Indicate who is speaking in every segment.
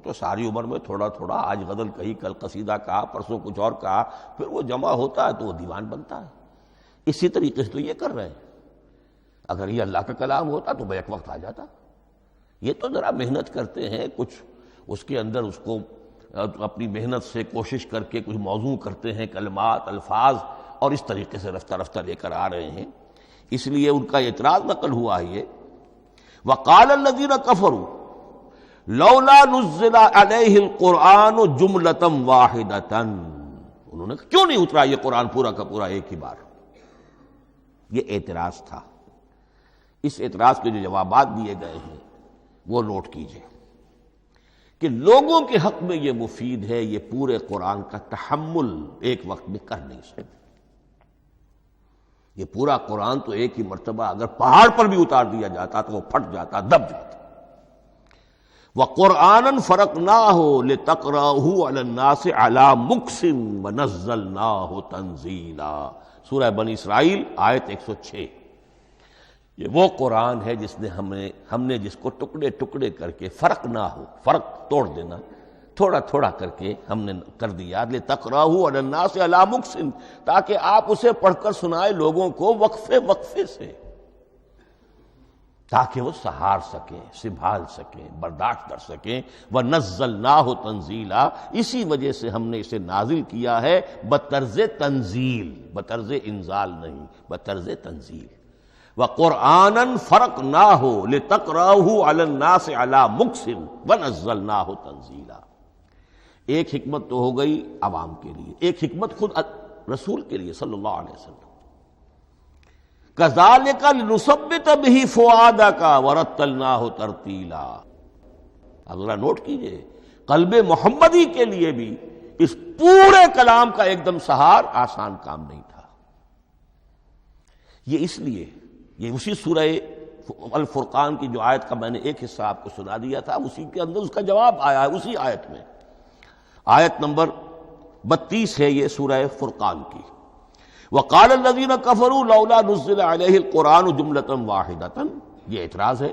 Speaker 1: تو ساری عمر میں تھوڑا تھوڑا، آج غزل کہی، کل قصیدہ کہا، پرسوں کچھ اور کہا، پھر وہ جمع ہوتا ہے تو وہ دیوان بنتا ہے۔ اسی طریقے سے تو یہ کر رہے ہیں۔ اگر یہ اللہ کا کلام ہوتا تو بیک وقت آ جاتا۔ یہ تو ذرا محنت کرتے ہیں، کچھ اس کے اندر اس کو اپنی محنت سے کوشش کر کے کچھ موضوع کرتے ہیں، کلمات، الفاظ، اور اس طریقے سے رفتہ رفتہ لے کر آ رہے ہیں۔ اس لیے ان کا اعتراض نقل ہوا ہے یہ، وَقَالَ الَّذِينَ كَفَرُوا لَوْلَا نُزِّلَ عَلَيْهِ الْقُرْآنُ جُمْلَةً وَاحِدَةً، انہوں نے کہا کیوں نہیں اترا یہ قرآن پورا کا پورا ایک ہی بار؟ یہ اعتراض تھا۔ اس اعتراض کے جو جوابات دیے گئے ہیں وہ نوٹ کیجئے کہ لوگوں کے حق میں یہ مفید ہے، یہ پورے قرآن کا تحمل ایک وقت میں کر نہیں سکتے۔ یہ پورا قرآن تو ایک ہی مرتبہ اگر پہاڑ پر بھی اتار دیا جاتا تو وہ پھٹ جاتا، دب جاتا۔ وَقُرْآنًا فَرَقْنَاهُ لِتَقْرَأَهُ عَلَى النَّاسِ عَلَى مُكْثٍ وَنَزَّلْنَاهُ تَنزِيلًا، سورہ بنی اسرائیل آیت 106۔ یہ وہ قرآن ہے جس نے ہم نے جس کو ٹکڑے ٹکڑے کر کے، فرق نہ ہو، فرق توڑ دینا، تھوڑا تھوڑا کر کے ہم نے کر دیا، لِتَقْرَأَهُ عَلَى النَّاسِ عَلَى مُكْثٍ، تاکہ آپ اسے پڑھ کر سنائے لوگوں کو وقفے وقفے سے، تاکہ وہ سہار سکیں، سنبھال سکیں، برداشت کر سکیں۔ وَنَزَّلْنَاهُ تَنزِيلًا، اسی وجہ سے ہم نے اسے نازل کیا ہے بطرز تنزیل، بطرز انزال نہیں، بطرز تنزیل۔ وَقُرْآنًا فَرَقْنَاهُ لِتَقْرَأَهُ عَلَى النَّاسِ عَلَى مُكْثٍ وَنَزَّلْنَاهُ تَنزِيلًا۔ ایک حکمت تو ہو گئی عوام کے لیے، ایک حکمت خود رسول کے لیے صلی اللہ علیہ وسلم۔ كَذَلِكَ لِنُثَبِّتَ بِهِ فُؤَادَكَ وَرَتَّلْنَاهُ تَرْتِيلًا۔ اب ذرا نوٹ کیجئے، قلب محمدی کے لیے بھی اس پورے کلام کا ایک دم سہار آسان کام نہیں تھا۔ یہ اس لیے، یہ اسی سورہ الفرقان کی جو آیت کا میں نے ایک حصہ آپ کو سنا دیا تھا، اسی کے اندر اس کا جواب آیا ہے، اسی آیت میں، آیت نمبر 32 ہے یہ سورہ فرقان کی۔ وَقَالَ الَّذِينَ كَفَرُوا لَوْلَا نُزِّلَ عَلَيْهِ الْقُرْآنُ جُمْلَةً وَاحِدَةً، یہ اعتراض ہے۔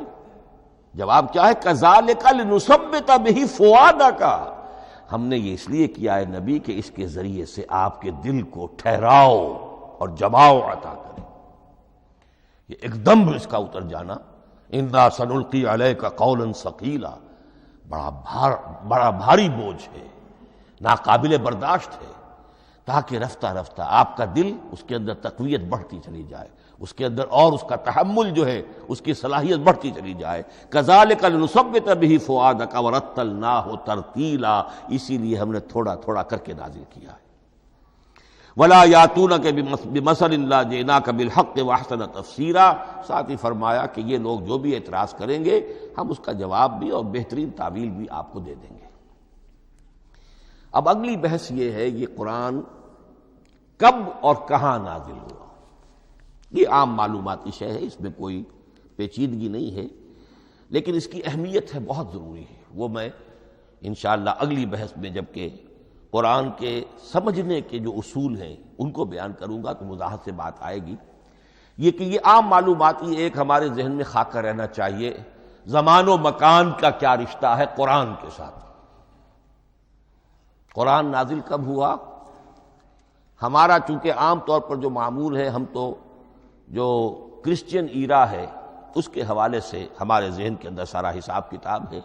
Speaker 1: جواب کیا ہے؟ كَذَلِكَ لِنُثَبِّتَ بِهِ فُؤَادَكَ، ہم نے یہ اس لیے کیا ہے نبی کہ اس کے ذریعے سے آپ کے دل کو ٹھہراؤ اور جماؤ عطا کریں۔ یہ ایک دم اس کا اتر جانا، اِنَّا سَنُلْقِي عَلَيْكَ قَوْلًا ثَقِيلًا، بڑا بھاری بوجھ ہے، ناقابل برداشت ہے، تاکہ رفتہ رفتہ آپ کا دل، اس کے اندر تقویت بڑھتی چلی جائے، اس کے اندر اور اس کا تحمل جو ہے، اس کی صلاحیت بڑھتی چلی جائے۔ كَذَلِكَ لِنُثَبِّتَ بِهِ فُؤَادَكَ وَرَتَّلْنَاهُ تَرْتِيلًا، اسی لیے ہم نے تھوڑا تھوڑا کر کے نازل کیا ہے۔ وَلَا يَأْتُونَكَ بِمَثَلٍ إِلَّا جِئْنَاكَ بِالْحَقِّ وَأَحْسَنَ تَفْسِيرًا، ساتھ ہی فرمایا کہ یہ لوگ جو بھی اعتراض کریں گے ہم اس کا جواب بھی اور بہترین تعویل بھی آپ کو دے دیں گے۔ اب اگلی بحث یہ ہے، یہ قرآن کب اور کہاں نازل ہوا؟ یہ عام معلوماتی شے ہے، اس میں کوئی پیچیدگی نہیں ہے، لیکن اس کی اہمیت ہے، بہت ضروری ہے۔ وہ میں انشاءاللہ اگلی بحث میں جب کہ قرآن کے سمجھنے کے جو اصول ہیں ان کو بیان کروں گا تو وضاحت سے بات آئے گی۔ یہ کہ یہ عام معلوماتی ایک ہمارے ذہن میں خاکہ رہنا چاہیے، زمان و مکان کا کیا رشتہ ہے قرآن کے ساتھ۔ قرآن نازل کب ہوا؟ ہمارا چونکہ عام طور پر جو معمول ہے، ہم تو جو کرسچین ایرا ہے اس کے حوالے سے ہمارے ذہن کے اندر سارا حساب کتاب ہے،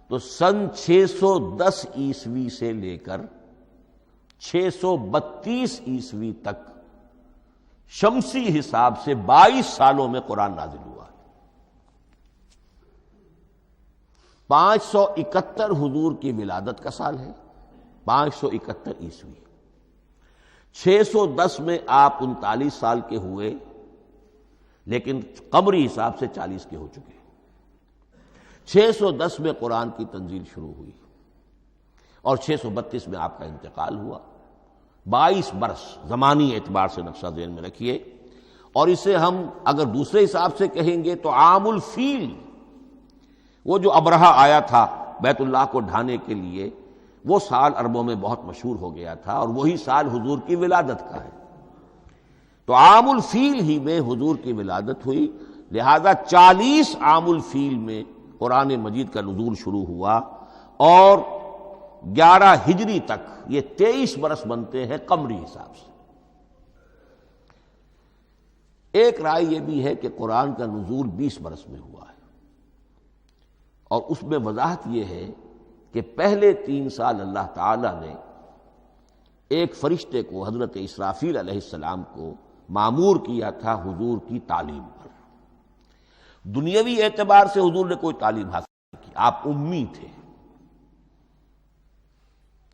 Speaker 1: تو سن 610 عیسوی سے لے کر 632 عیسوی تک شمسی حساب سے 22 سالوں میں قرآن نازل ہوا ہے۔ 571 حضور کی ولادت کا سال ہے، 571 عیسوی۔ 610 میں آپ 39 سال کے ہوئے، لیکن قمری حساب سے 40 کے ہو چکے۔ 610 میں قرآن کی تنزیل شروع ہوئی اور 632 میں آپ کا انتقال ہوا۔ 22 برس زمانی اعتبار سے نقشہ ذہن میں رکھیے، اور اسے ہم اگر دوسرے حساب سے کہیں گے تو عام الفیل، وہ جو ابرہہ آیا تھا بیت اللہ کو ڈھانے کے لیے، وہ سال عربوں میں بہت مشہور ہو گیا تھا، اور وہی سال حضور کی ولادت کا ہے۔ تو عام الفیل ہی میں حضور کی ولادت ہوئی، لہذا 40 عام الفیل میں قرآن مجید کا نزول شروع ہوا، اور 11 ہجری تک یہ 23 برس بنتے ہیں قمری حساب سے۔ ایک رائے یہ بھی ہے کہ قرآن کا نزول 20 برس میں ہوا ہے، اور اس میں وضاحت یہ ہے کہ پہلے 3 سال اللہ تعالی نے ایک فرشتے کو، حضرت اسرافیل علیہ السلام کو مامور کیا تھا حضور کی تعلیم پر۔ دنیاوی اعتبار سے حضور نے کوئی تعلیم حاصل نہیں کی، آپ امی تھے،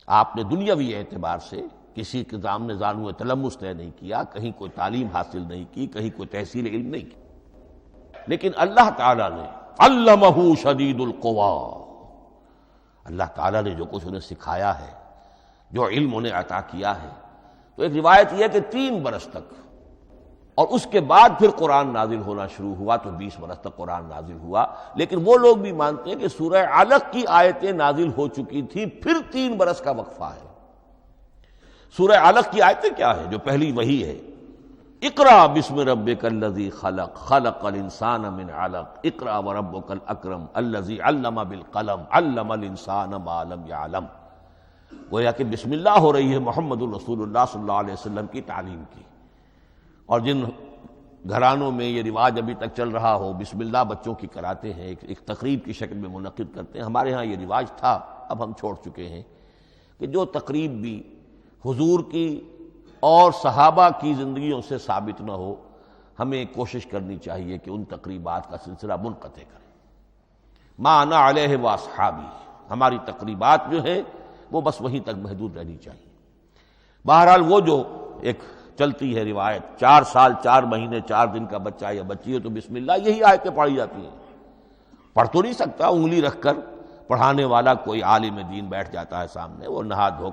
Speaker 1: آپ نے دنیاوی اعتبار سے کسی کے سامنے زانو تلمس طے نہیں کیا، کہیں کوئی تعلیم حاصل نہیں کی، کہیں کوئی تحصیل علم نہیں کی، لیکن اللہ تعالیٰ نے علمہ شدید القوا، اللہ تعالیٰ نے جو کچھ انہیں سکھایا ہے، جو علم انہیں عطا کیا ہے، تو ایک روایت یہ ہے کہ 3 برس تک، اور اس کے بعد پھر قرآن نازل ہونا شروع ہوا تو 20 برس تک قرآن نازل ہوا۔ لیکن وہ لوگ بھی مانتے ہیں کہ سورہ علق کی آیتیں نازل ہو چکی تھی، پھر 3 برس کا وقفہ ہے۔ سورہ علق کی آیتیں کیا ہے؟ جو پہلی وحی ہے، اقرأ بسم ربک الذی خلق خلق الانسان من علق اقرأ وربک الاکرم الذی علم بالقلم علم الانسان ما لم یعلم۔ گویا کہ بسم اللہ ہو رہی ہے محمد الرسول اللہ صلی اللہ علیہ وسلم کی تعلیم کی، اور جن گھرانوں میں یہ رواج ابھی تک چل رہا ہو، بسم اللہ بچوں کی کراتے ہیں، ایک تقریب کی شکل میں منعقد کرتے ہیں، ہمارے ہاں یہ رواج تھا، اب ہم چھوڑ چکے ہیں، کہ جو تقریب بھی حضور کی اور صحابہ کی زندگیوں سے ثابت نہ ہو، ہمیں کوشش کرنی چاہیے کہ ان تقریبات کا سلسلہ منقطع کریں۔ ما انا علیہ واصحابی، ہماری تقریبات جو ہیں وہ بس وہیں تک محدود رہنی چاہیے۔ بہرحال وہ جو ایک چلتی ہے روایت، 4 سال 4 مہینے 4 دن کا بچہ یا بچی ہے تو بسم اللہ یہی آیتیں پڑھی جاتی ہیں، پڑھ تو نہیں سکتا، انگلی رکھ کر پڑھانے والا کوئی عالم دین بیٹھ جاتا ہے سامنے، وہ نہا دھو